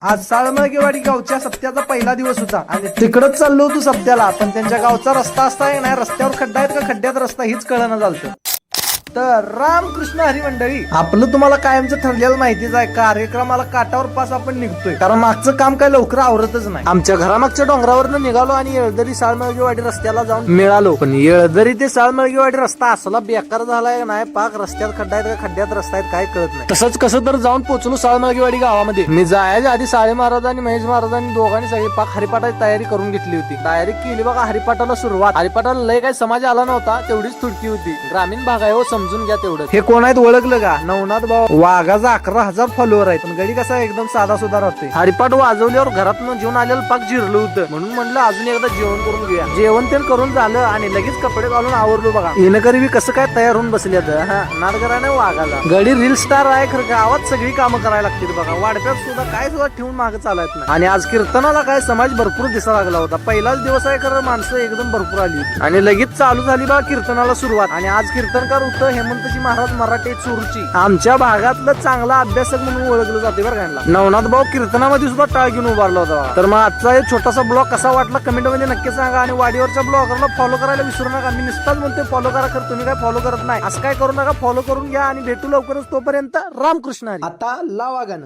आज साळमळगेवाडी गावच्या सत्याचा पहिला दिवस होता आणि तिकडच चाललो होतो सत्याला, पण त्यांच्या गावचा रस्ता असता नाही, रस्त्यावर खड्डा आहेत का खड्ड्यात रस्ता हीच कळना झालतं. तर रामकृष्ण हरी मंडळी, आपलं तुम्हाला कायमचं ठरलेलं माहितीच आहे, कार्यक्रमाला काटावर पास आपण निघतोय, कारण मागचं काम काय लवकर आवरतच नाही. आमच्या घरामागच्या डोंगरावरनं निघालो आणि येळदरी साळमळगेवाडी रस्त्याला जाऊन मिळालो, पण येळदरी ते साळमळगेवाडी रस्ता असला बेकार झालाय नाही, पाक रस्त्यात खड्डा आहेत का खड्ड्यात रस्ता आहेत काय कळत नाही. तसंच कसं तर जाऊन पोहोचलो साळमळगेवाडी गावामध्ये. मी जायच्या आधी साळे महाराज आणि महेश महाराजांनी दोघांनी सगळी पाक हरिपाठाची तयारी करून घेतली होती. तयारी केली बघा हरिपाठाला सुरुवात. हरिपाठाला लय काही समाज आला नव्हता, तेवढीच थुडकी होती. ग्रामीण भाग आहे हो, समजून घ्या तेवढं. हे कोण आहेत ओळखलं का? नवनाथ भाऊ वाघाचा 11,000 फॉलोअर आहेत, पण गडी कसा एकदम साधा सुद्धा राहतोय. हरिपाठ वाजवल्यावर घरातून जेवण आलेलं पाक जिरलं होतं, म्हणून म्हणलं अजून एकदा जेवण करून घेऊया. जेवण ते करून झालं आणि लगेच कपडे घालून आवरलो बघा. येणकरी कसं काय तयार होऊन बसले नाटकराने वाघाला. गडी रील स्टार आहे खरं, गावात सगळी कामं करायला लागतील बघा. वाढप्यात सुद्धा काय सुद्धा ठेवून मागे चालत नाही. आणि आज कीर्तनाला काय समाज भरपूर दिसा लागला होता. पहिलाच दिवस आहे खरं, माणसं एकदम भरपूर आली होती आणि लगेच चालू झाली बघा कीर्तनाला सुरुवात. आणि आज कीर्तनकार होतं हेमंतजी महाराज मराठे चोरूची. आमच्या भागातलं चांगला अभ्यासक म्हणून ओळखलं जाते बरं का. नवनाथ भाऊ कीर्तनामध्ये सुद्धा टाळ घेऊन उभारला होता. तर मग आजचा एक छोटासा ब्लॉग कसा वाटला कमेंट मध्ये नक्की सांगा. आणि वाडीवरच्या ब्लॉगरला फॉलो करायला विसरू नका. मी नुसताच म्हणते फॉलो करा, खरं तुम्ही काय फॉलो करत नाही. असं काय करू नका, फॉलो करून घ्या आणि भेटू लवकरच. तोपर्यंत रामकृष्ण हरी. आता लावा गाणं.